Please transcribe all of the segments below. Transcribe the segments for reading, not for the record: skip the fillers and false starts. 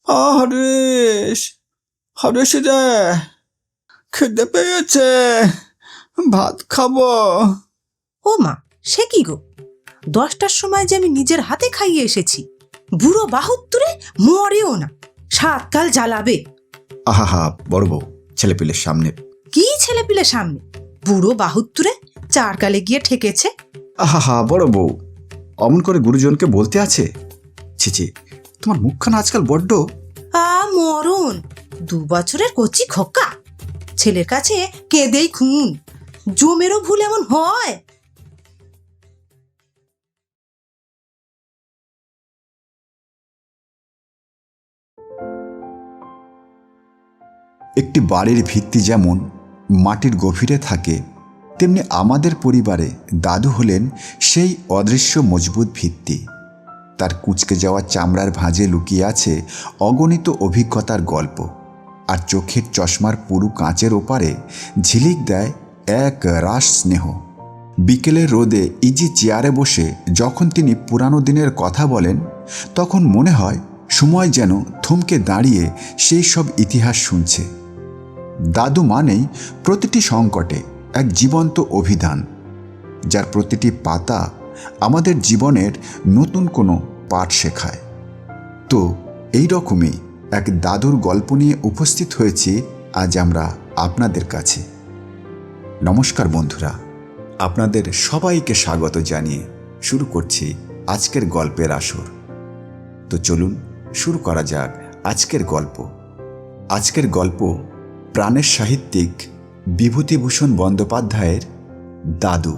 হরিশ, হরিশ রে, খিদে পেয়েছে, ভাত খাবো। ও মা, সে কি গো? 10টার সময় যে আমি নিজের হাতে খাইয়ে এসেছি। বুড়ো বাহুত্তরে মরেও না, 7 কাল জ্বালাবে। আহা বড় বউ, ছেলেপিলের সামনে। কি ছেলেপিলে সামনে? বুড়ো বাহুত্তরে 4 কালে গিয়ে ঠেকেছে। আহা বড় বউ, অমন করে গুরুজনকে বলতে আছে? ছিছি, তোমার মুখখানা আজকাল বড্ড। মরণ! 2 বছরের কচি খোকা, ছেলের কাছে কেঁদেই খুন। জমেরও ভুল এমন হয়? একটি বাড়ির ভিত্তি যেমন মাটির গভীরে থাকে, তেমনি আমাদের পরিবারে দাদু হলেন সেই অদৃশ্য মজবুত ভিত্তি। তার কুঁচকে যাওয়া চামড়ার ভাঁজে লুকিয়ে আছে অগণিত অভিজ্ঞতার গল্প, আর চোখের চশমার পুরু কাঁচের ওপারে ঝিলিক দেয় এক রাস স্নেহ। বিকেলের রোদে ইজি চেয়ারে বসে যখন তিনি পুরানো দিনের কথা বলেন, তখন মনে হয় সময় যেন থমকে দাঁড়িয়ে সেই সব ইতিহাস শুনছে। দাদু মানেই প্রতিটি সংকটে এক জীবন্ত অভিধান, যার প্রতিটি পাতা আমাদের জীবনের নতুন কোনো পাঠ শেখায়। তো এই রকমই এক দাদুর গল্প নিয়ে উপস্থিত হয়েছি আজ আমরা আপনাদের কাছে। নমস্কার বন্ধুরা, আপনাদের সবাইকে স্বাগত জানিয়ে শুরু করছি আজকের গল্পের আসর। তো চলুন শুরু করা যাক আজকের গল্প। আজকের গল্প প্রাণের সাহিত্যিক বিভূতিভূষণ বন্দ্যোপাধ্যায়ের দাদু।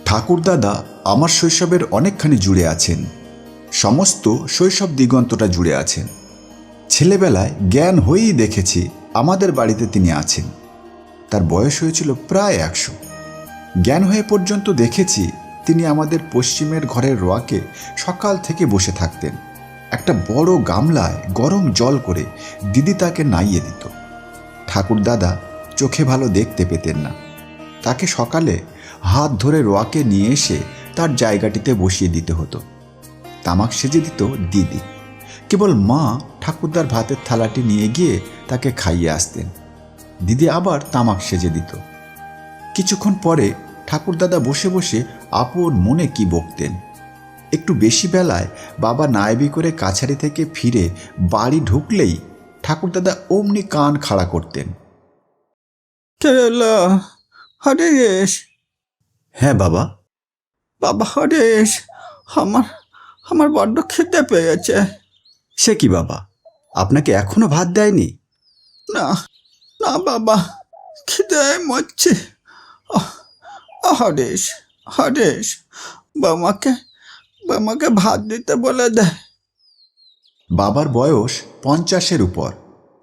ঠাকুরদাদা আমার শৈশবের অনেকখানি জুড়ে আছেন, সমস্ত শৈশব দিগন্তটা জুড়ে আছেন। ছেলেবেলায় জ্ঞান হয়েই দেখেছি আমাদের বাড়িতে তিনি আছেন। তার বয়স হয়েছিল প্রায় 100। জ্ঞান হয়ে পর্যন্ত দেখেছি তিনি আমাদের পশ্চিমের ঘরের রোয়াকে সকাল থেকে বসে থাকতেন। একটা বড় গামলায় গরম জল করে দিদি তাকে নাইয়ে দিত। ঠাকুরদাদা চোখে ভালো দেখতে পেতেন না। তাকে সকালে হাত ধরে রোয়াকে নিয়ে এসে তার জায়গাটিতে বসিয়ে দিতে হতো। তামাক সেজে দিত দিদি। কেবল মা ঠাকুরদার ভাতের থালাটি নিয়ে গিয়ে তাকে খাইয়ে আসতেন। দিদি আবার তামাক সেজে দিত। কিছুক্ষণ পরে ঠাকুরদাদা বসে বসে আপন মনে কি বকতেন। একটু বেশি বেলায় বাবা নায়েবি করে কাছারি থেকে ফিরে বাড়ি ঢুকলেই ঠাকুরদাদা অমনি কান খাড়া করতেন। হরেশ। হ্যাঁ বাবা। বাবা হরেশ, আমার আমার বড্ড খেতে পেয়েছে। সে কি বাবা, আপনাকে এখনো ভাত দেয়নি? না না বাবা, খিদে মরছে। হরেশ, হরেশ, বাবাকে ভাত দিতে বলে দেয়। বাবার বয়স 50-এর উপর।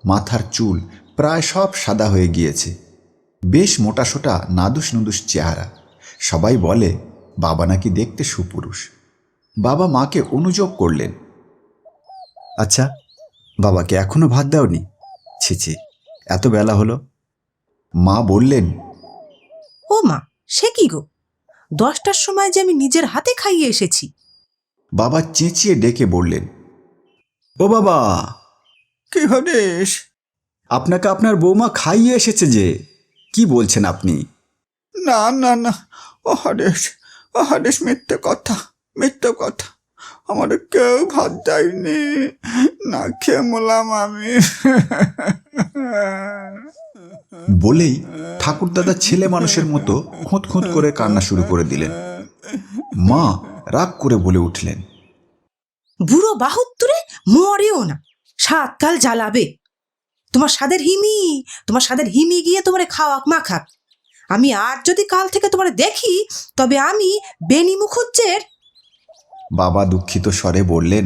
মাথার চুল প্রায় সব সাদা হয়ে গিয়েছে। বেশ মোটাসোটা নাদুস নুদুস চেহারা। সবাই বলে বাবা নাকি দেখতে সুপুরুষ। বাবা মাকে অনুযোগ করলেন, আচ্ছা, বাবাকে এখনো ভাত দাওনি? ছিছি, এত বেলা হলো। মা বললেন, ও মা, সে কি গো? 10টার সময় যে আমি নিজের হাতে খাইয়ে এসেছি। বাবা চেঁচিয়ে ডেকে বললেন, ও বাবা। কি হরিশ, আপনাকে আপনার বৌমা খাইয়ে এসেছে যে। কি বলছেন আপনি? না না না, ও হরিশ, মিথ্যে কথা, মিথ্যে কথা। আমার কেউ ভাত দেয়নি, না খেয়ে মলাম আমি। বলেই ঠাকুরদাদা ছেলে মানুষের মতো খুঁত খুঁত করে কান্না শুরু করে দিলেন। মা রাগ করে বলে উঠলেন, বুড়ো বাহুত্তরে মরেও না, 7 কাল জ্বালাবে। তোমার স্বাদের হিমি গিয়ে তোমারে খাওয়াক মাখাক। আমি আর যদি কাল থেকে তোমারে দেখি, তবে আমি বেনি মুখুজ্জের। বাবা দুঃখিত স্বরে বললেন,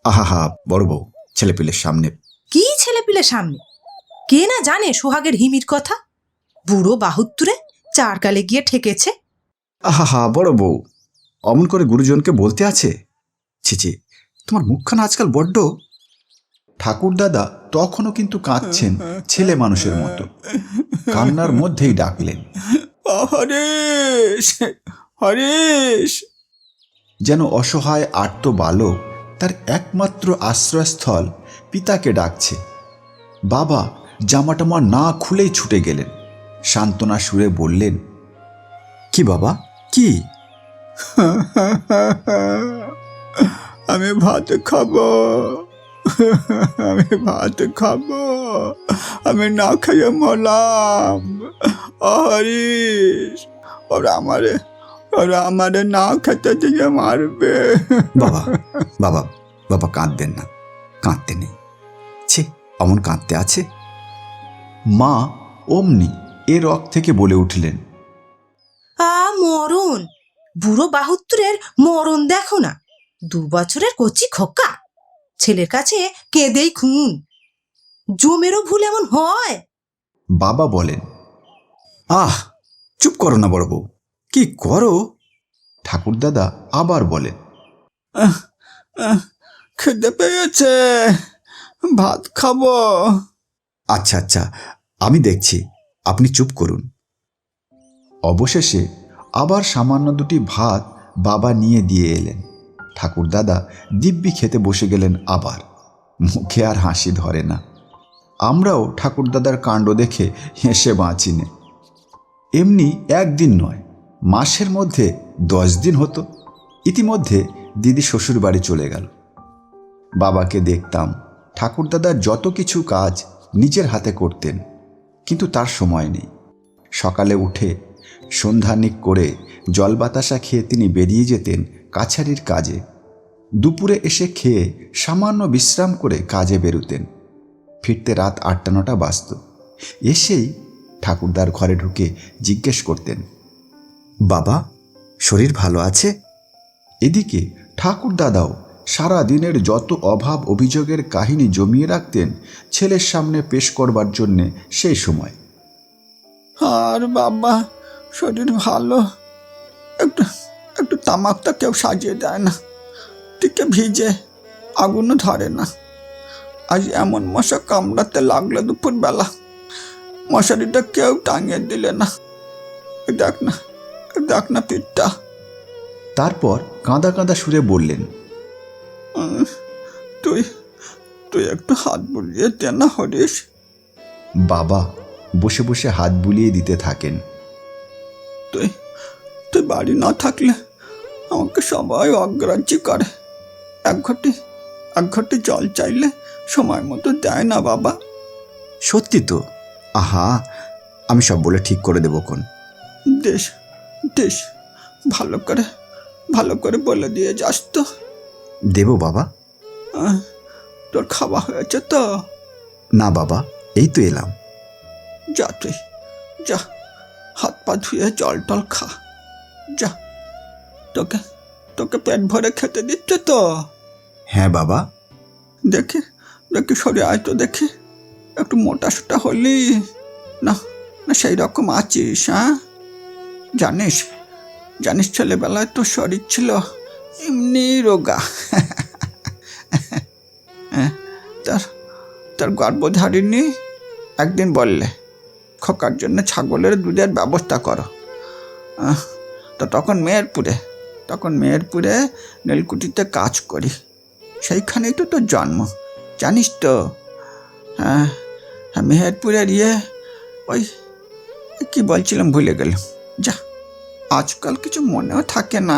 আহা বড় বউ, ছেলেপিলের সামনে। কি ছেলেপিলে সামনে? কে না জানে সোহাগের হিমির কথা? বুড়ো বাহুত্তরে 4 কালে গিয়ে ঠেকেছে। আহা বড় বউ, অমন করে গুরুজনকে বলতে আছে? ছিছি, তোমার মুখখানা আজকাল বড্ড। ঠাকুরদাদা তখনও কিন্তু কাঁদছেন ছেলে মানুষের মতো। কান্নার মধ্যেই ডাকলেন, হরেশ, হরেশ। যেন অসহায় আর্ত বালক তার একমাত্র আশ্রয়স্থল পিতাকে ডাকছে। বাবা জামাটামা না খুলেই ছুটে গেলেন, সান্ত্বনা সুরে বললেন, কি বাবা, কি? আমি ভাত খাবো, আমি ভাত খাবো, আমি না খেয়ে মরলাম। হরিশ, ওরা আমারে না খেতে দিয়ে মারবে। বাবা বাবা বাবা কাঁদবেন না, কাঁদতে নেই, ছি অমন কাঁদতে আছে। মা অমনি এ রক থেকে বলে উঠলেন, মরণ, বুড়ো বাহুত্তরের মরণ দেখো না। 2 বছরের কচি খোকা ছেলের কাছে কেঁদেই খুন। জমেরও ভুল এমন হয়? বাবা বলেন, আহ চুপ করো না বড় বউ, কি করো? ঠাকুরদাদা আবার বলেন, খেতে পেয়েছে, ভাত খাবো। আচ্ছা আচ্ছা আমি দেখছি, আপনি চুপ করুন। অবশেষে আবার সামান্য দুটি ভাত বাবা নিয়ে দিয়ে এলেন। ঠাকুরদাদা দিব্যি খেতে বসে গেলেন আবার। মুখে আর হাসি ধরে না। আমরাও ঠাকুরদাদার কাণ্ড দেখে হেসে বাঁচি নে। এমনি একদিন নয়, মাসের মধ্যে 10 দিন হতো। ইতিমধ্যে দিদি শ্বশুর বাড়ি চলে গেল। বাবাকে দেখতাম ঠাকুরদাদার যত কিছু কাজ নিজের হাতে করতেন, কিন্তু তার সময় নেই। সকালে উঠে সন্ধ্যানিক করে জল বাতাসা খেয়ে তিনি বেরিয়ে যেতেন কাছারির কাজে। দুপুরে এসে খেয়ে সামান্য বিশ্রাম করে কাজে বেরোতেন। ফিরতে রাত 8টা-9টা বাজত। এসেই ঠাকুরদার ঘরে ঢুকে জিজ্ঞেস করতেন, বাবা শরীর ভালো আছে? এদিকে ঠাকুরদাদাও সারা দিনের যত অভাব অভিযোগের কাহিনী জমিয়ে রাখতেন ছেলের সামনে পেশ করবার জন্যে সেই সময়। আর বাবা শরীর ভালো, একটু একটু তামাকটা কেউ সাজিয়ে দেয় না, টিকে ভিজে, আগুনও ধরে না। আজ এমন মশা কামড়াতে লাগলো দুপুরবেলা, মশারিটা কেউ টাঙিয়ে দিলে না। দেখ না পিঠটা। তারপর কাঁদা কাঁদা সুরে বললেন, তুই তুই একটু হাত বুলিয়ে দে না হরিশ। বাবা বসে বসে হাত বুলিয়ে দিতে থাকেন। তুই তুই বাড়ি না থাকলে আমাকে সবাই অগ্রাহ্য করে। এক ঘটি জল চাইলে সময় মতো দেয় না বাবা। সত্যি তো? আহা, আমি সব বলে ঠিক করে দেবো কোন। দেশ দেশ ভালো করে বলে দিয়ে যাস তো। দেব বাবা। তোর খাওয়া হয়েছে তো? না বাবা, এই তো এলাম। যা তুই যা, হাত পা ধুয়ে জল টল খা, যা। তোকে পেট ভরে খেতে দিচ্ছে তো? হ্যাঁ বাবা। দেখি সরে আয় তো দেখি, একটু মোটা সোটা হলি না, সেই রকম আছিস? হ্যাঁ, জানিস ছেলেবেলায় তো শরীর ছিল এমনি রোগা। তার গর্ভধারিণী একদিন বললে, খোকার জন্য ছাগলের দুধের ব্যবস্থা করো। তো তখন মেহেরপুরে নীলকুঠিতে কাজ করি, সেইখানেই তো তোর জন্ম, জানিস তো। হ্যাঁ, মেহেরপুরের ওই কি বলছিলাম ভুলে গেলাম, যা, আজকাল কিছু মনেও থাকে না।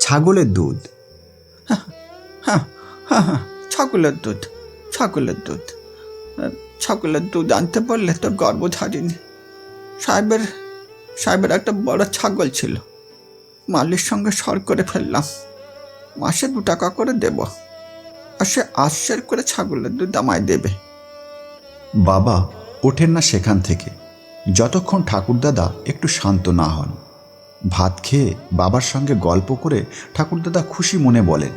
ছাগলের দুধ? হ্যাঁ, ছাগলের দুধ আনতে বললে তোর গর্ভধারিণী। সাহেবের একটা বড় ছাগল ছিল, মালির সঙ্গে সর করে ফেললাম। মাসে 2 টাকা করে দেব, আর সে আশ্চের করে ছাগলের দুধ আমায় দেবে। বাবা ওঠেন না সেখান থেকে যতক্ষণ ঠাকুরদাদা একটু শান্ত না হন। ভাত খেয়ে বাবার সঙ্গে গল্প করে ঠাকুরদাদা খুশি মনে বলেন,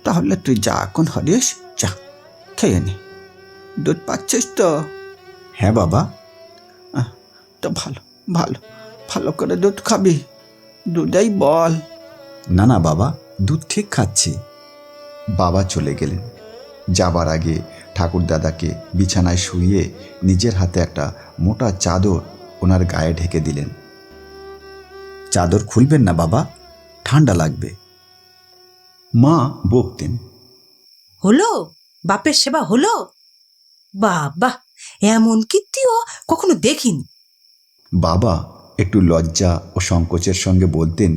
তাহলে তুই যা এখন হরিস, যা খেয়ে নে। দুধ পাচ্ছিস তো? হ্যাঁ বাবা। তো ভালো করে দুধ খাবি, দুধেই বল। না বাবা, দুধ ঠিক খাচ্ছি। বাবা চলে গেলেন। যাবার আগে ঠাকুরদাদাকে বিছানায় শুইয়ে নিজের হাতে একটা মোটা চাদর ওনার গায়ে ঢেকে দিলেন। চাদর খুলবেন না বাবা, ঠান্ডা লাগবে। মা বকতেন, হলো বাপের সেবা হলো? বাবা, এমন কীর্তিও কখনো দেখিনি। বাবা একটু লজ্জা ও সংকোচের সঙ্গে বলতেন,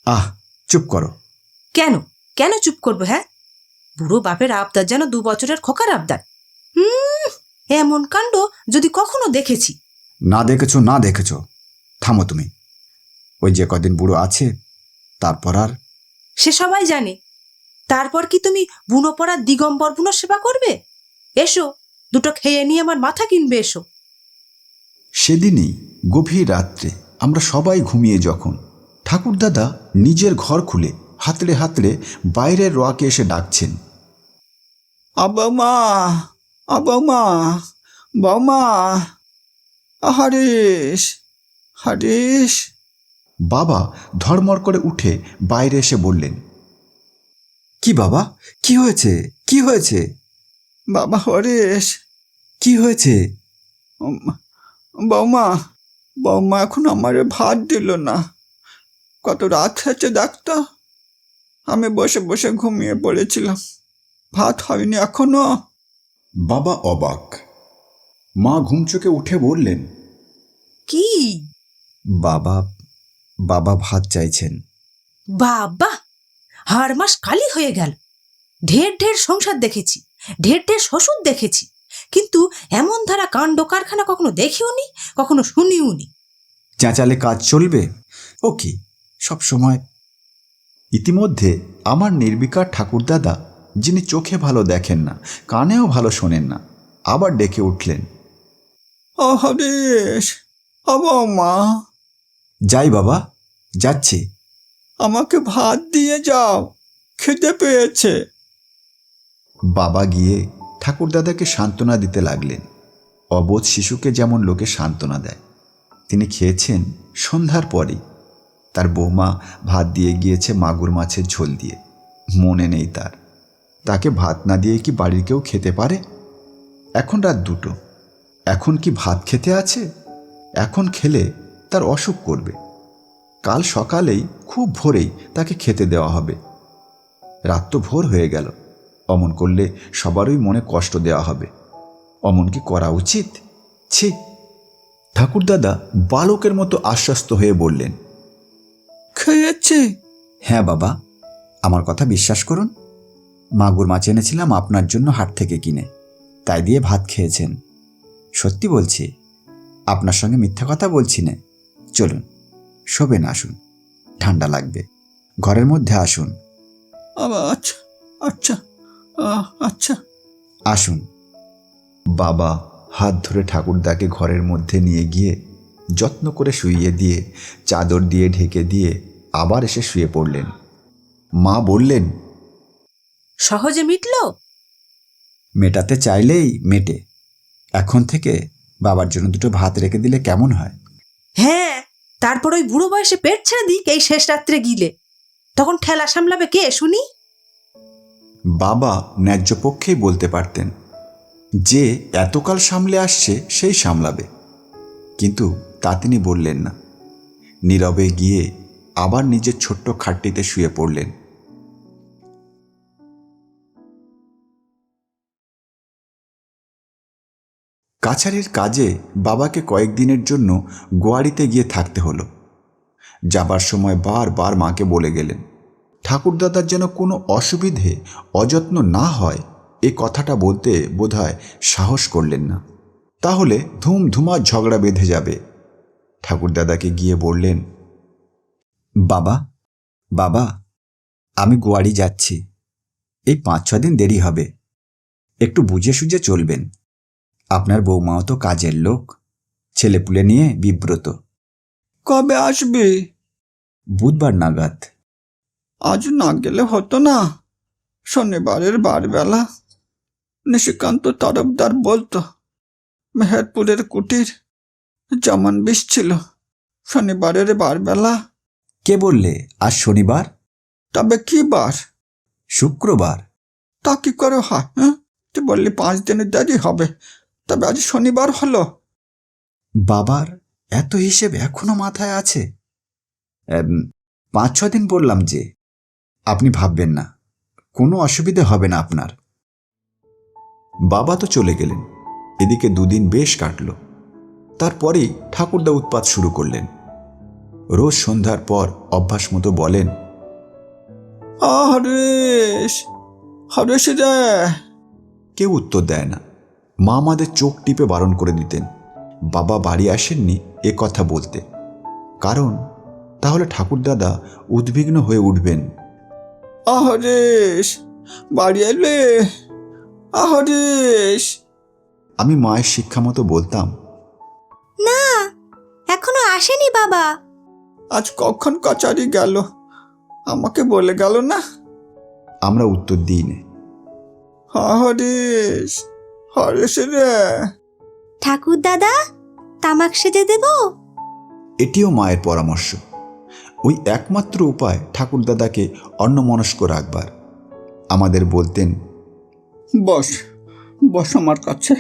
আহ চুপ করো। কেন কেন চুপ করবো? হ্যাঁ, বুড়ো বাপের আবদার যেন 2 বছরের খোকার আবদার। এমন কাণ্ড যদি কখনো দেখেছি। না দেখেছো না দেখেছো, থামো তুমি। ওই যে কদিন বুড়ো আছে, তারপর আর। সে সবাই জানে। তারপর কি তুমি বুনো পড়ার দিগম্বর বুনো সেবা করবে? এসো, দুটো খেয়ে নিয়ে আমার মাথা কিনবে, এসো। সেদিনই গভীর রাত্রে আমরা সবাই ঘুমিয়ে যখন ঠাকুরদাদা নিজের ঘর খুলে হাতড়ে হাতড়ে বাইরের রোয়াকে এসে ডাকছেন, বৌমা, বৌমা, বৌমা, হরিশ, হরিশ। বাবা ধড়মড় করে উঠে বাইরে এসে বললেন, কি বাবা, কি হয়েছে? কি হয়েছে? বাবা হরিশ, কি হয়েছে? বৌমা, বৌমা এখন আমারে ভাত দিল না। কত রাত হয়েছে দেখতো। আমি বসে বসে ঘুমিয়ে পড়েছিলাম, ভাত হয়নি এখনো। বাবা অবাক। মা ঘুমচোকে উঠে বললেন, কি? বাবা বাবা ভাত চাইছেন। বাবা, হাড় মাস কালি হয়ে গেল। ঢের ঢের সংসার দেখেছি, ঢের ঢের শ্বশুর দেখেছি, কিন্তু এমন ধারা কাণ্ড কারখানা কখনো দেখিওনি, কখনো শুনিওনি। চেঁচালে কাজ চলবে? ও কি সব সময়। ইতিমধ্যে আমার নির্বিকার ঠাকুরদাদা, যিনি চোখে ভালো দেখেন না, কানেও ভালো শোনেন না, আবার ডেকে উঠলেন, ও হরিশ, ও বৌমা, যাই বাবা, যাচ্ছি। আমাকে ভাত দিয়ে যাও, খেতে পেয়েছে। বাবা গিয়ে ঠাকুরদাদাকে সান্ত্বনা দিতে লাগলেন। অবোধ শিশুকে যেমন লোকে সান্ত্বনা দেয়। তিনি খেয়েছেন সন্ধ্যার পরই। তার বৌমা ভাত দিয়ে গিয়েছে মাগুর মাছের ঝোল দিয়ে। মনে নেই তার। তাকে ভাত না দিয়ে কি বাড়ির কেউ খেতে পারে? এখন রাত 2টো, এখন কি ভাত খেতে আছে? এখন খেলে তার অসুখ করবে। কাল সকালেই খুব ভোরেই তাকে খেতে দেওয়া হবে। রাত তো ভোর হয়ে গেল। অমন করলে সবারই মনে কষ্ট দেওয়া হবে। অমন কি করা উচিত? ছি! ঠাকুরদাদা বালকের মতো আশ্বস্ত হয়ে বললেন, খেয়েছে? হ্যাঁ বাবা, আমার কথা বিশ্বাস করুন। মাগুর মাছ এনেছিলাম আপনার জন্য হাট থেকে কিনে, তাই দিয়ে ভাত খেয়েছেন। সত্যি বলছি, আপনার সঙ্গে মিথ্যা কথা বলছি না। চলুন, শোবেন, আসুন, ঠান্ডা লাগবে। ঘরের মধ্যে আসুন। আচ্ছা আচ্ছা আচ্ছা। আসুন। বাবা হাত ধরে ঠাকুরদাকে ঘরের মধ্যে নিয়ে গিয়ে যত্ন করে শুইয়ে দিয়ে চাদর দিয়ে ঢেকে দিয়ে আবার এসে শুয়ে পড়লেন। মা বললেন, সহজে মিটলো? মেটাতে চাইলেই মেটে। এখন থেকে বাবার জন্য 2টো ভাত রেখে দিলে কেমন হয়? হ্যাঁ, তারপর ওই বুড়ো বয়সে পেট ছেড়ে দিক এই শেষ রাত্রে গিলে। তখন ঠেলা সামলাবে কে শুনি? বাবা ন্যায্য পক্ষেই বলতে পারতেন, যে এতকাল সামলে আসছে সেই সামলাবে। কিন্তু তা তিনি বললেন না। নীরবে গিয়ে আবার নিজের ছোট্ট খাটটিতে শুয়ে পড়লেন। কাছারির কাজে বাবাকে কয়েকদিনের জন্য গোয়াড়িতে গিয়ে থাকতে হলো। যাবার সময় বারবার মাকে বলে গেলেন, ঠাকুরদাদার যেন কোনো অসুবিধে অযত্ন না হয়, এই কথাটা বলতে বোধহয় সাহস করলেন না। তাহলে ধুমধুমা ঝগড়া বেঁধে যাবে। ঠাকুরদাদাকে গিয়ে বললেন, বাবা বাবা, আমি গোয়াড়ি যাচ্ছি। এই 5-6 দিন দেরি হবে। একটু বুঝে সুঝে চলবেন। আপনার বৌমাও তো কাজের লোক, ছেলেপুলে নিয়ে বিব্রত। কবে আসবি? বুধবার নাগাদ। আজ না গেলে হতো না? শনিবারের বারবেলা নিশিকান্ত তরফদার বলতো মেহেরপুরের কুটির যেমন বিষ ছিল শনিবারের বারবেলা। কে বললে আজ শনিবার? তবে কি বার? শুক্রবার? তা কি করে হয়? হ্যাঁ, তুই বললি 5 দিনের দেরি হবে, তবে আজ শনিবার হলো। বাবার এত হিসেব এখনো মাথায় আছে? 5-6 দিন বললাম যে। আপনি ভাববেন না, কোনো অসুবিধে হবে না আপনার। বাবা তো চলে গেলেন। এদিকে 2 দিন বেশ কাটল। তারপরেই ঠাকুরদা উৎপাত শুরু করলেন। রোজ সন্ধ্যার পর অভ্যাস মতো বলেন, হরেশ, হরেশ রে। কেউ উত্তর দেয় না। মা আমাদের চোখ টিপে বারণ করে দিতেন বাবা বাড়ি আসেননি এ কথা বলতে, কারণ তাহলে ঠাকুরদাদা উদ্বিগ্ন হয়ে উঠবেন। হরেশ, বাড়ি এলে? হরেশ। আমি মায়ের শিক্ষা মতো বলতাম, না, এখনো আসেনি বাবা। আজ কখন কচারি গেল, আমাকে বলে গেল না? আমরা উত্তর দিই না। হরেশ, হরেশ রে। ঠাকুর দাদা, তামাক সেজে দেব? এটিও মায়ের পরামর্শ। ওই একমাত্র উপায় ঠাকুরদাদাকে অন্যমনস্ক রাখবার। আমাদের বলতেন, বস, বস আমার কাছে।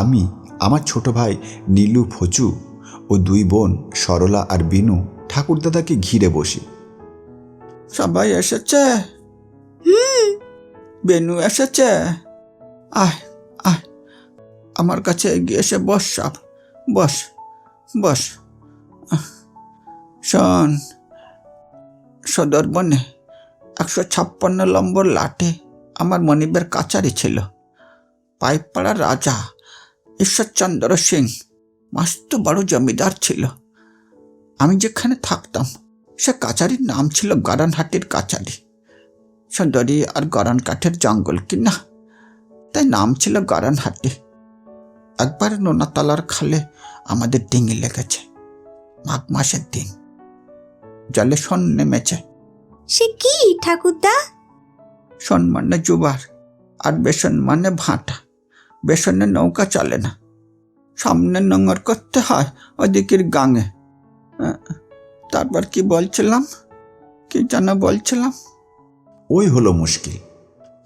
আমি, আমার ছোট ভাই নীলু, ফচু ও 2 বোন সরলা আর বিনু ঠাকুরদাদাকে ঘিরে বসি। সবাই এসেছে? বেনু এসেছে? আয়, আয়, আমার কাছে এগিয়ে এসে বস। সব বস, বস। শোন, সদরবনে 156 নম্বর লাটে আমার মনিবের কাচারি ছিল। পাইকপাড়ার রাজা ঈশ্বরচন্দ্র সিং মস্ত বড় জমিদার ছিল। আমি যেখানে থাকতাম সে কাচারির নাম ছিল গরানহাটির কাচারি। সুন্দরী আর গরান কাঠের জঙ্গল কিনা, তাই নাম ছিল গরানহাটি। একবার নোনাতলার খালে আমাদের ডিঙি লেগেছে। মাঘ মাসের দিন, জলে শন নেমেছে। সে কি ঠাকুরদা? শন মানে জুবার, আর বেসন মানে ভাঁটা। বেসনে নৌকা চলে না, সামনে নোঙর করতে হয় ওদিকের গাঙে। তারপর কি বলছিলাম, কি যেন বলছিলাম? ওই হলো মুশকিল।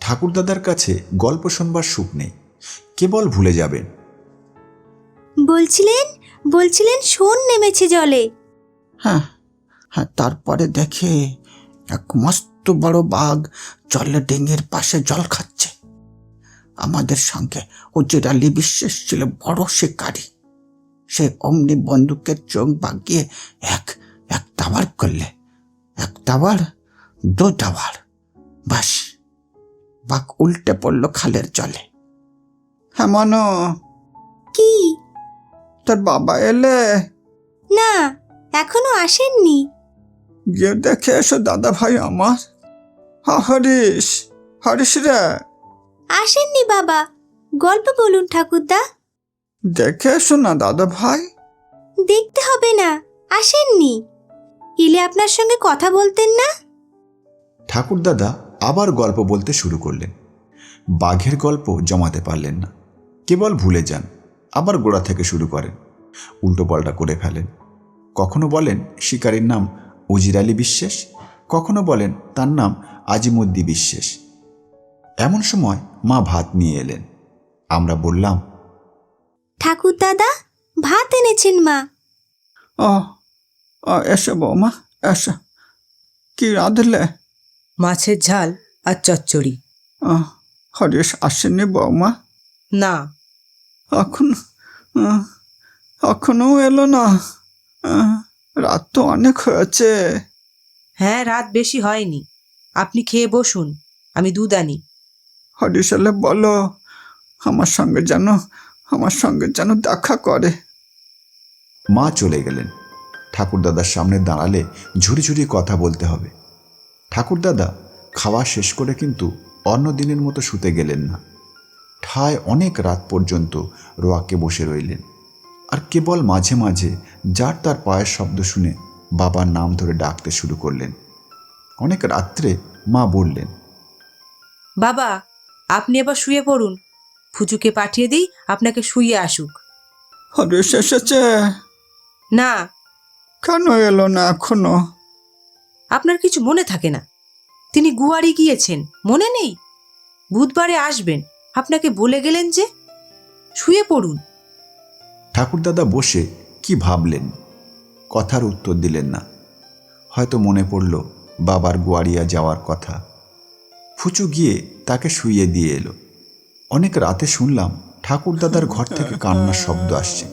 ঠাকুরদাদার কাছে গল্প শোনবার সুখ নেই, কেবল ভুলে যাবেন। বলছিলেন শোন নেমেছে জলে। হ্যাঁ, হ্যাঁ, তারপরে দেখে এক মস্ত বড় বাঘ জলে ডিঙির পাশে জল খাচ্ছে। আমাদের সঙ্গে উজির আলী বিশ্বাস ছিল বড় শিকারী। সে অমনি বন্দুকের চোখ বাগিয়ে এক দাবার করলে, 1 দাবার 2 দাবার, বাস, বাঘ উল্টে পড়ল খালের জলে। হ্যাঁ মনো, কি? তোর বাবা এলে? না, এখনো আসেননি। গিয়ে দেখে এসো দাদা ভাই আমার। হরিশ, হরিশ রে। আসেননি বাবা, গল্প বলুন ঠাকুরদা। দেখে এসো না দাদা ভাই। দেখতে হবে না, আসেননি। এলে আপনার সঙ্গে কথা বলতেন না? ঠাকুরদাদা আবার গল্প বলতে শুরু করলেন। বাঘের গল্প জমাতে পারলেন না, কেবল ভুলে যান, আবার গোড়া থেকে শুরু করেন, উল্টোপাল্টা করে ফেলেন। কখনো বলেন শিকারীর নাম উজির আলী বিশ্বাস, কখনো বলেন তার নাম আজিমুদ্দি বিশ্বাস। এমন সময় মা ভাত নিয়ে এলেন। আমরা বললাম, ঠাকুর দাদা, ভাত এনেছেন মা। ও, এসো বৌমা, এসো। কি রাঁধলে? মাছের ঝাল আর চচ্চড়ি। হরিশ আসেনি বৌমা? না। এখনো এলো না? রাত তো অনেক হয়েছে। হ্যাঁ, রাত বেশি হয়নি। আপনি খেয়ে বসুন, আমি দুধ আনি। হরিশ এলে বলো আমার সঙ্গে যেন দেখা করে। মা চলে গেলেন। ঠাকুরদাদার সামনে দাঁড়ালে ঝুড়ি ঝুড়ি কথা বলতে হবে। ঠাকুরদাদা খাওয়া শেষ করে কিন্তু অন্য দিনের মতো শুতে গেলেন না। ঠায় অনেক রাত পর্যন্ত রোয়াকে বসে রইলেন, আর কেবল মাঝে মাঝে যার তার পায়ের শব্দ শুনে বাবার নাম ধরে ডাকতে শুরু করলেন। অনেক রাত্রে মা বললেন, বাবা, আপনি এবার শুয়ে পড়ুন। ফুচুকে পাঠিয়ে দিই আপনাকে শুয়ে আসুক। হরিশ এসেছে? না। কেন এলো না এখনো? আপনার কিছু মনে থাকে না। তিনি গুয়ারি গিয়েছেন, মনে নেই? বুধবারে আসবেন, আপনাকে বলে গেলেন যে। শুয়ে পড়ুন। ঠাকুরদাদা বসে কি ভাবলেন, কথার উত্তর দিলেন না। হয়তো মনে পড়ল বাবার গোয়ারিয়া যাওয়ার কথা। ফুচু গিয়ে তাকে শুইয়ে দিয়ে এলো। অনেক রাতে শুনলাম ঠাকুরদাদার ঘর থেকে কান্নার শব্দ আসছে।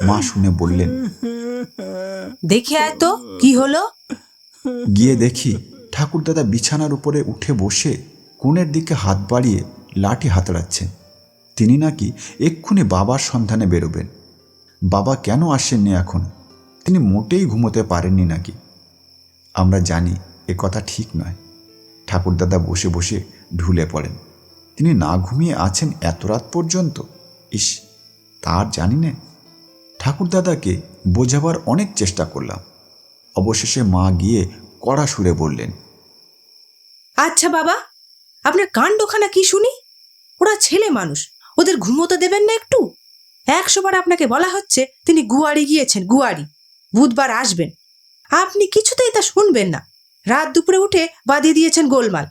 মা শুনে বললেন, দেখে আয় তো কি হলো। গিয়ে দেখি ঠাকুরদাদা বিছানার উপরে উঠে বসে কোণের দিকে হাত বাড়িয়ে লাঠি হাতড়াচ্ছেন। তিনি নাকি এক্ষুনি বাবার সন্ধানে বেরোবেন। বাবা কেন আসেননি এখন? তিনি মোটেই ঘুমোতে পারেননি নাকি? আমরা জানি এ কথা ঠিক নয়। ঠাকুরদাদা বসে বসে ঢুলে পড়েন। তিনি না ঘুমিয়ে আছেন এত রাত পর্যন্ত। ইস, তার জানি না। ঠাকুরদাদাকে বোঝাবার অনেক চেষ্টা করলাম। অবশেষে মা গিয়ে কড়া সুরে বললেন, আচ্ছা বাবা, আপনার কাণ্ডখানা কি শুনি? ওরা ছেলে মানুষ, ওদের ঘুমোতে দেবেন না একটু? 100 বার আপনাকে বলা হচ্ছে তিনি গুয়ারি গিয়েছেন, গুয়ারি, বুধবার আসবেন। আপনি কিছুতেই তা শুনবেন না। রাত দুপুরে উঠে বাঁধিয়ে দিয়েছেন গোলমাল।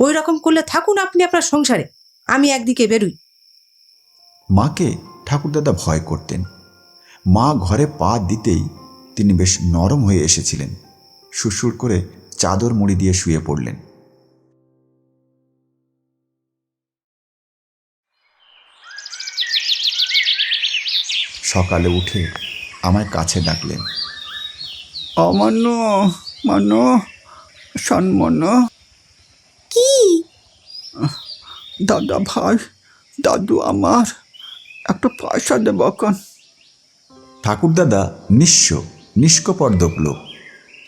ওই রকম করলে থাকুন আপনি আপনার সংসারে, আমি একদিকে বেরুই। মাকে ঠাকুরদাদা ভয় করতেন। মা ঘরে পা দিতেই তিনি বেশ নরম হয়ে এসেছিলেন। সুরসুর করে চাদর মুড়ি দিয়ে শুয়ে পড়লেন। সকালে উঠে আমায় কাছে ডাকলেন। অমান্য মান্য সন্মন্য, কি? দাদা ভাই, দাদু আমার একটা পয়সা দেব কন। ঠাকুরদাদা নিষ্কপর্দক লোক।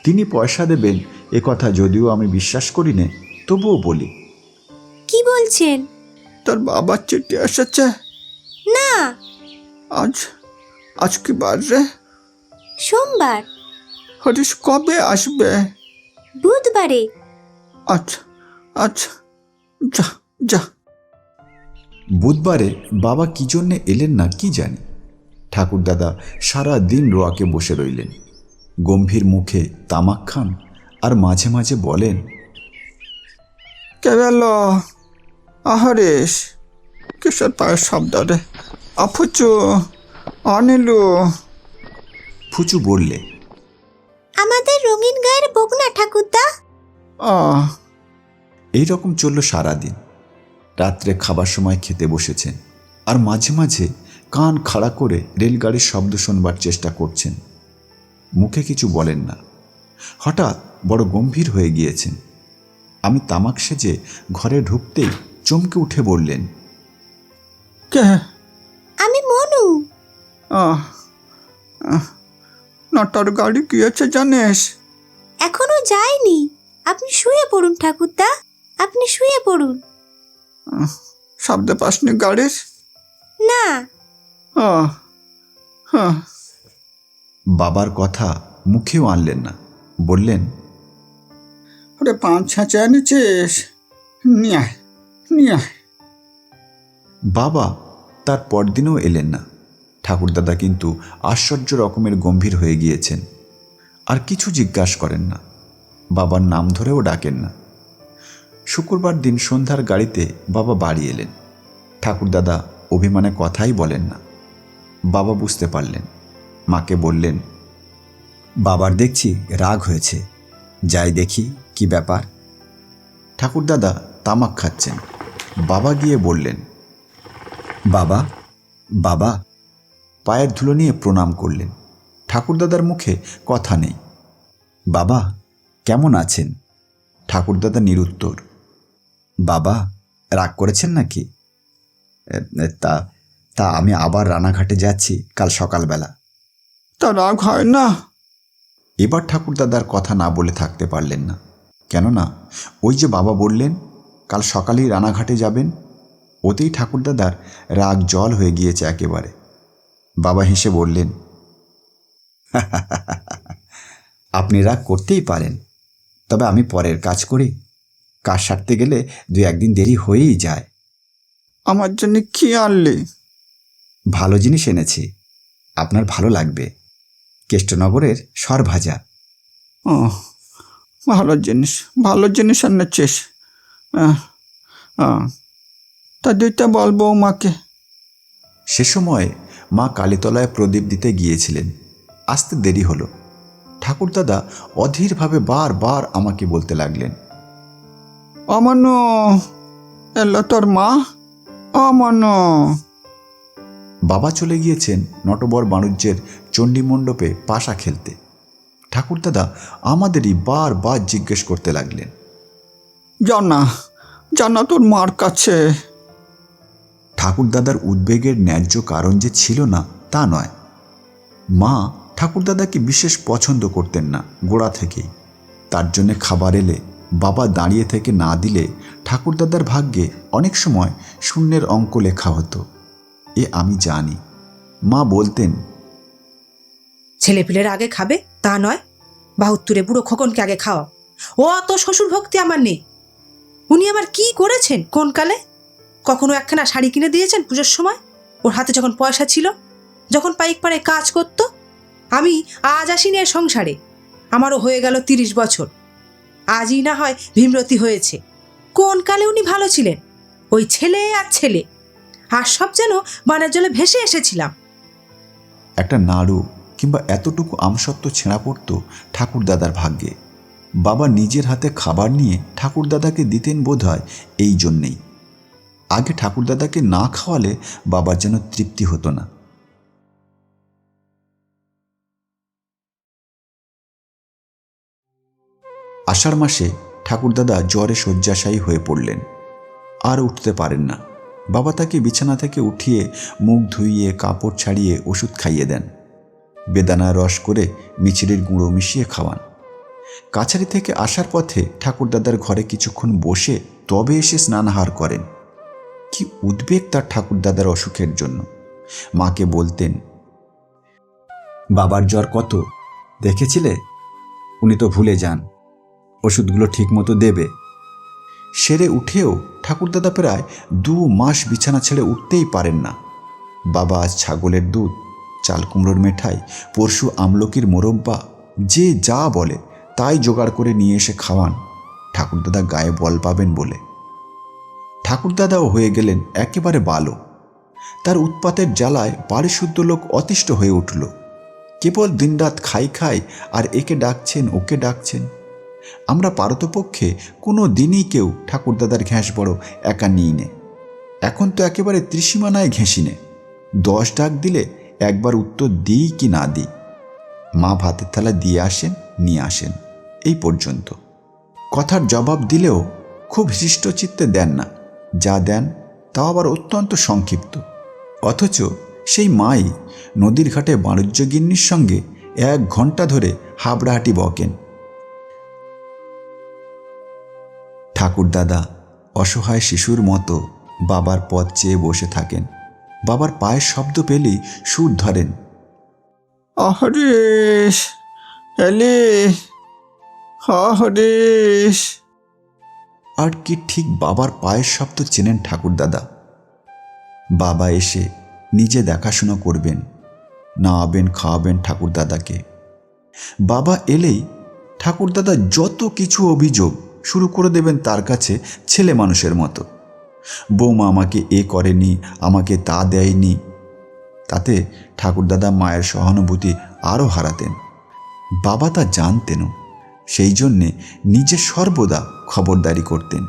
তিনি পয়সা দেবেন এ কথা যদিও আমি বিশ্বাস করি নে, তবুও বলি। কি বলছেন? তোর বাবার চিঠি এসেছে। না, আজ কি বার রে? সোমবার। হরিশ কবে আসবে? বুধবারে। আচ্ছা আচ্ছা, যা যা। বুধবারে বাবা কি জন্যে এলেন না কি জানি। ঠাকুরদাদা সারা দিন রোয়াকে বসে রইলেন। গম্ভীর মুখে তামাক খান আর মাঝে মাঝে বলেন, কে গেল? আহরিস, কিসের পায়ের শব্দ রে? আফুচু, অনিলু। ফুচু বললে, আমাদের রঙিন গায়ের বকনা ঠাকুরদা। এইরকম চলল সারাদিন। রাত্রে খাবার সময় খেতে বসেছেন আর মাঝে মাঝে কান খাড়া করে রেলগাড়ির শব্দ শোনবার চেষ্টা করছেন। মুখে কিছু বলেন না। হঠাৎ বড় গম্ভীর হয়ে গিয়েছেন। আমি তামাক সেজে ঘরে ঢুকতেই চমকে উঠে বললেন, কে? আমি মনু। না, তোর গাড়ি গিয়েছে জানিস? এখনো যায়নি। আপনি শুয়ে পড়ুন ঠাকুরদা, আপনি শুয়ে পড়ুন। শব্দ পাসনি গাড়ির? না। বাবার কথা মুখেও আনলেন না। বললেন, ওরে 5-6 এনেছিস? নিয়ে আয়। বাবা তার পরদিনও এলেন না। ঠাকুরদাদা কিন্তু আশ্চর্য রকমের গম্ভীর হয়ে গিয়েছেন। আর কিছু জিজ্ঞাসা করেন না, বাবার নাম ধরেও ডাকেন না। শুক্রবার দিন সন্ধ্যার গাড়িতে বাবা বাড়ি এলেন। ঠাকুরদাদা অভিমানে কথাই বলেন না। বাবা বুঝতে পারলেন। মাকে বললেন, বাবার দেখছি রাগ হয়েছে, যাই দেখি কি ব্যাপার। ঠাকুরদাদা তামাক খাচ্ছেন। বাবা গিয়ে বললেন, বাবা, বাবা। পায়ের ধুলো নিয়ে প্রণাম করলেন। ঠাকুরদাদার মুখে কথা নেই। বাবা কেমন আছেন? ঠাকুরদাদা নিরুত্তর। বাবা রাগ করেছেন নাকি? তা তা আমি আবার রানাঘাটে যাচ্ছি কাল সকালবেলা। তা রাগ হয় না? এবার ঠাকুরদাদার কথা না বলে থাকতে পারলেন না। কেননা ওই যে বাবা বললেন কাল সকালেই রানাঘাটে যাবেন, ওতেই ঠাকুরদাদার রাগ জল হয়ে গিয়েছে একেবারে। বাবা হেসে বললেন, আপনি রাগ করতেই পারেন, তবে আমি পরের কাজ করি। কাজ সারতে গেলে 2-1 দিন দেরি হয়েই যায়। আমার জন্য কি আনলি? ভালো জিনিস এনেছি, আপনার ভালো লাগবে। কেষ্টনগরের সর ভাজা। ভালো জিনিস এনেছিস। আহ, আহ, তা দিতে বল বৌমাকে। সে সময় মা কালীতলায় প্রদীপ দিতে গিয়েছিলেন। আসতে দেরি হলো। ঠাকুরদাদা অধীরভাবে বারবার আমাকে বলতে লাগলেন, অমান্য, এলো তোর মা, অমান্য। বাবা চলে গিয়েছেন নটবর বাণিজ্যের চণ্ডীমণ্ডপে পাশা খেলতে। ঠাকুরদাদা আমাদেরই বারবার জিজ্ঞেস করতে লাগলেন, জানা তোর মার কাছে। ঠাকুরদাদার উদ্বেগের ন্যায্য কারণ যে ছিল না তা নয়। মা ঠাকুরদাদাকে বিশেষ পছন্দ করতেন না গোড়া থেকেই। তার জন্যে খাবার এলে বাবা দাঁড়িয়ে থেকে না দিলে ঠাকুরদাদার ভাগ্যে অনেক সময় শূন্যের অঙ্ক লেখা হতো। এ আমি জানি। মা বলতেন, ছেলেপিলের আগে খাবে তা নয়, বাহুত্তরে বুড়ো খোকনকে আগে খাওয়া। ও অত শ্বশুর ভক্তি আমার নেই। উনি আবার কি করেছেন কোন কালে? কখনো একখানা শাড়ি কিনে দিয়েছেন পুজোর সময়, ওর হাতে যখন পয়সা ছিল, যখন পাইক পাড়ায় কাজ করত। আমি আজ আসিনি এ সংসারে, আমারও হয়ে গেল 30 বছর। আজই না হয় ভীমরতি হয়েছে। কোন কালে উনি ভালো ছিলেন? ওই ছেলে আর ছেলে, আর সব যেন বানের জলে ভেসে এসেছিলাম। একটা নাড়ু কিংবা এতটুকু আমসত্ত্ব ছেঁড়া পড়তো ঠাকুরদাদার ভাগ্যে। বাবা নিজের হাতে খাবার নিয়ে ঠাকুরদাদাকে দিতেন বোধহয় এই জন্যেই। আগে ঠাকুরদাদাকে না খাওয়ালে বাবার যেন তৃপ্তি হতো না। আষাঢ় মাসে ঠাকুরদাদা জ্বরে শয্যাশায়ী হয়ে পড়লেন। আর উঠতে পারেন না। বাবা তাকে বিছানা থেকে উঠিয়ে মুখ ধুইয়ে কাপড় ছাড়িয়ে ওষুধ খাইয়ে দেন। বেদানা রস করে মিছরির গুঁড়ো মিশিয়ে খাওয়ান। কাছারি থেকে আসার পথে ঠাকুরদাদার ঘরে কিছুক্ষণ বসে তবে এসে স্নানাহার করেন। কি উদ্বেগ তার ঠাকুরদাদার অসুখের জন্য। মাকে বলতেন, বাবার জ্বর কত দেখেছিলে? উনি তো ভুলে যান, ওষুধগুলো ঠিক মতো দেবে। সেরে উঠেও ঠাকুরদাদা প্রায় 2 মাস বিছানা ছেড়ে উঠতেই পারেন না। বাবা আজ ছাগলের দুধ, চাল কুমড়োর মেঠাই, পরশু আমলকির মোরব্বা, যে যা বলে তাই জোগাড় করে নিয়ে এসে খাওয়ান ঠাকুরদাদা গায়ে বল পাবেন বলে। ঠাকুরদাদাও হয়ে গেলেন একেবারে বালো। তার উৎপাতের জ্বালায় বাড়িশুদ্ধ লোক অতিষ্ঠ হয়ে উঠল। কেবল দিনরাত খাই আর একে ডাকছেন ওকে ডাকছেন। আমরা পারতপক্ষে কোনো দিনই কেউ ঠাকুরদাদার ঘ্যাঁস বড় একা নিই নে। এখন তো একেবারে ত্রিসীমানায় ঘেঁষি নে। 10 ডাক দিলে একবার উত্তর দিই কি না দিই। মা ভাতের থালা দিয়ে আসেন, নিয়ে আসেন, এই পর্যন্ত। কথার জবাব দিলেও খুব হৃষ্টচিত্তে দেন না। যা দেন তাও আবার অত্যন্ত সংক্ষিপ্ত। অথচ সেই মাই নদীর ঘাটে বাণিজ্যগিন্নির সঙ্গে 1 ঘন্টা ধরে হাবড়াহাটি বকেন। ঠাকুরদাদা অসহায় শিশুর মতো বাবার পথ চেয়ে বসে থাকেন। বাবার পায়ের শব্দ পেলেই সুর ধরেন, হরিশ এলি, হরিশ। আর কি ঠিক বাবার পায়ের শব্দ চেনেন ঠাকুরদাদা। বাবা এসে নিজে দেখাশোনা করবেন, নাওয়াবেন খাওয়াবেন ঠাকুরদাদাকে। বাবা এলেই ঠাকুরদাদা যত কিছু অভিযোগ শুরু করে দেবেন তার কাছে ছেলে মানুষের মতো। বৌমা আমাকে এ করেনি, আমাকে তা দেয়নি। তাতে ঠাকুরদাদা মায়ের সহানুভূতি আরও হারাতেন। বাবা তা জানতেনও, সেই জন্যে নিজে সর্বদা খবরদারি করতেন।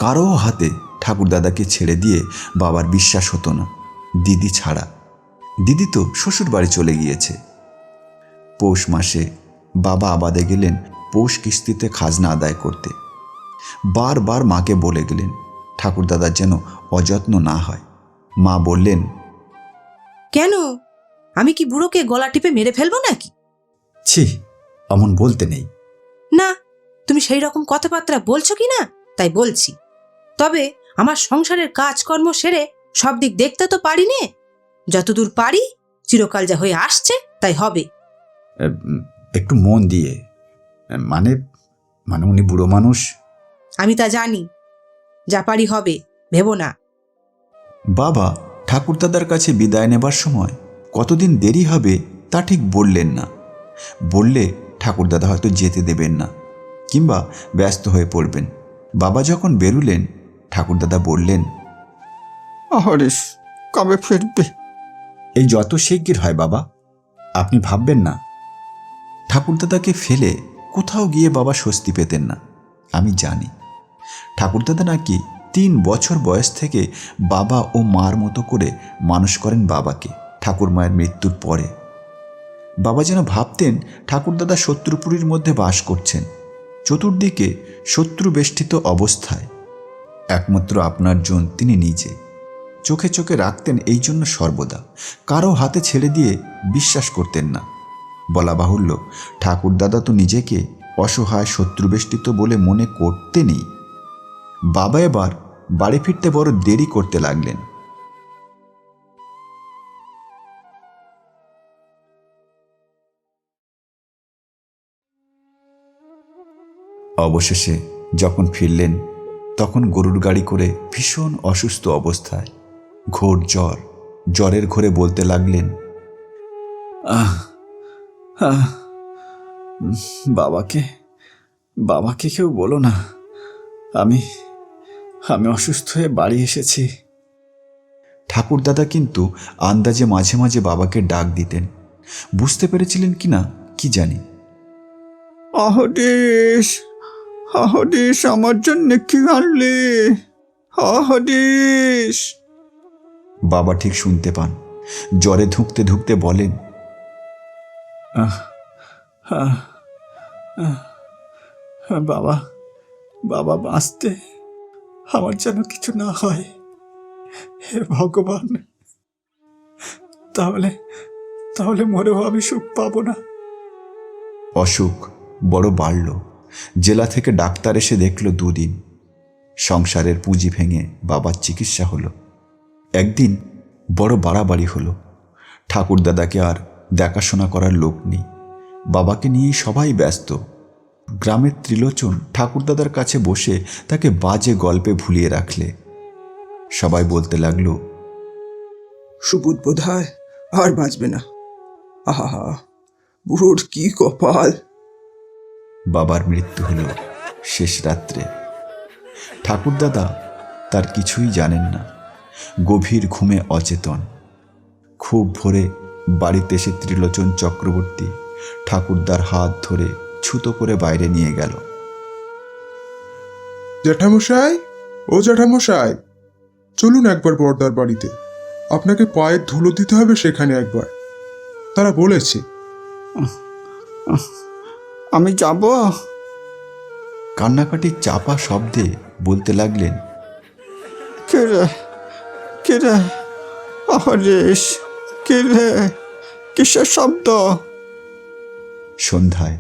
কারো হাতে ঠাকুরদাদাকে ছেড়ে দিয়ে বাবার বিশ্বাস হতো না, দিদি ছাড়া। দিদি তো শ্বশুর বাড়ি চলে গিয়েছে। পৌষ মাসে বাবা আবাদে গেলেন পৌষ কিস্তিতে খাজনা আদায় করতে। বারবার মাকে বলে গেলেন ঠাকুরদাদার যেন অযত্ন না হয়। মা বললেন, কেন? আমি কি বুড়োকে গলা টিপে মেরে ফেলবো নাকি? ছি, অমন বলতে নেই। না, তুমি সেই রকম কথাবার্তা বলছো কি না তাই বলছি। তবে আমার সংসারের কাজকর্ম সেরে সব দিক দেখতে তো পারি নে। যতদূর পারি, চিরকাল যা হয়ে আসছে তাই হবে। একটু মন দিয়ে, মানে মানে উনি বুড়ো মানুষ। আমি তা জানি, যা পারি হবে, ভেবো না। বাবা ঠাকুরদাদার কাছে বিদায় নেবার সময় কতদিন দেরি হবে তা ঠিক বললেন না। বললে ঠাকুরদাদা হয়তো যেতে দেবেন না। কিংবা ব্যস্ত হয়ে পড়বেন। বাবা যখন বেরুলেন, ঠাকুরদাদা বললেন, হরিশ, কবে ফিরবে? এই যত শিগগির হয় বাবা, আপনি ভাববেন না। ঠাকুরদাদাকে ফেলে কোথাও গিয়ে বাবা স্বস্তি পেতেন না। আমি জানি ঠাকুরদাদা নাকি 3 বছর বয়স থেকে বাবা ও মার মতো করে মানুষ করেন বাবাকে। ঠাকুর মায়ের মৃত্যুর পরে বাবা যেন ভাবতেন ঠাকুরদাদা শত্রুপুরীর মধ্যে বাস করছেন, চতুর্দিকে শত্রু বেষ্টিত অবস্থায়। একমাত্র আপনার জন তিনি নিজে চোখে চোখে রাখতেন, এই জন্য সর্বদা কারো হাতে ছেড়ে দিয়ে বিশ্বাস করতেন না। বলা বাহুল্য, ঠাকুরদাদা তো নিজেকে অসহায় শত্রুবেষ্টিত বলে মনে করতেনই। বাবা এবার বাড়ি ফিরতে বড় দেরি করতে লাগলেন। অবশেষে যখন ফিরলেন, তখন গরুর গাড়ি করে ভীষণ অসুস্থ অবস্থায়, ঘোর জ্বর। জ্বরের ঘোরে বলতে লাগলেন, বাবাকে বাবাকে কেউ বলো না, আমি আমি অসুস্থ হয়ে বাড়ি এসেছি। ঠাকুরদাদা কিন্তু আন্দাজে মাঝে মাঝে বাবাকে ডাক দিতেন। বুঝতে পেরেছিলেন কিনা কি জানি। হরিশ, হরিশ, আমার জন্য কি আনলি? হরিশ। বাবা ঠিক শুনতে পান, জ্বরে ধুঁকতে ধুঁকতে বলেন, বাবা বাবা বাঁচতে আমার যেন কিছু না হয়, হে ভগবান। তাহলে তাহলে মরেও আমি সুখ পাবো না। অসুখ বড় বাড়ল। জেলা থেকে ডাক্তার এসে দেখল 2 দিন। সংসারের পুঁজি ভেঙে বাবার চিকিৎসা হলো। একদিন বড় বাড়াবাড়ি হলো। ঠাকুরদাদাকে আর দেখাশোনা করার লোক নেই। বাবাকে নিয়েই সবাই ব্যস্ত। গ্রামের ত্রিলোচন ঠাকুরদাদার কাছে বসে তাকে বাজে গল্পে ভুলিয়ে রাখলে। সবাই বলতে লাগলো, সুবোধ বোধহয় আর বাঁচবে না। আহা, বুড়োর কি কপাল। বাবার মৃত্যু হলো শেষ রাত্রে। ঠাকুরদাদা তার কিছুই জানেন না, গভীর ঘুমে অচেতন। খুব ভোরে বাড়িতে এসে ত্রিলোচন চক্রবর্তী ঠাকুরদার হাত ধরে ছুতো করে বাইরে নিয়ে গেল। জ্যাঠামশাই, ও জ্যাঠামশাই, চলুন একবার বর্দার বাড়িতে। আপনাকে পায়ের ধুলো দিতে হবে সেখানে একবার, তারা বলেছে। আমি যাব? কান্নাকাটির চাপা শব্দে বলতে লাগলেন, কে রে হরিশ, কে রে, কিসের শব্দ? সন্ধ্যায়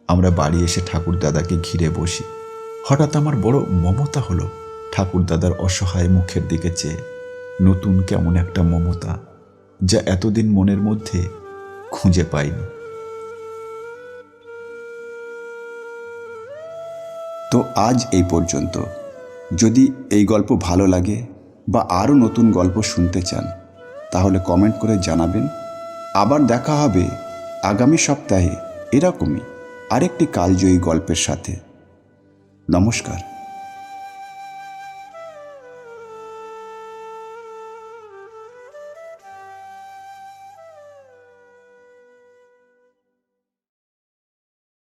আমরা বাড়ি এসে ঠাকুরদাদাকে ঘিরে বসি। হঠাৎ আমার বড় মমতা হলো ঠাকুরদাদার অসহায় মুখের দিকে চেয়ে। নতুন কেমন একটা মমতা, যা এতদিন মনের মধ্যে খুঁজে পাইনি। তো আজ এই পর্যন্ত। যদি এই গল্প ভালো লাগে বা আরও নতুন গল্প শুনতে চান, তাহলে কমেন্ট করে জানাবেন। আবার দেখা হবে আগামী সপ্তাহে এরকমই আরেকটি কালজয়ী গল্পের সাথে। নমস্কার।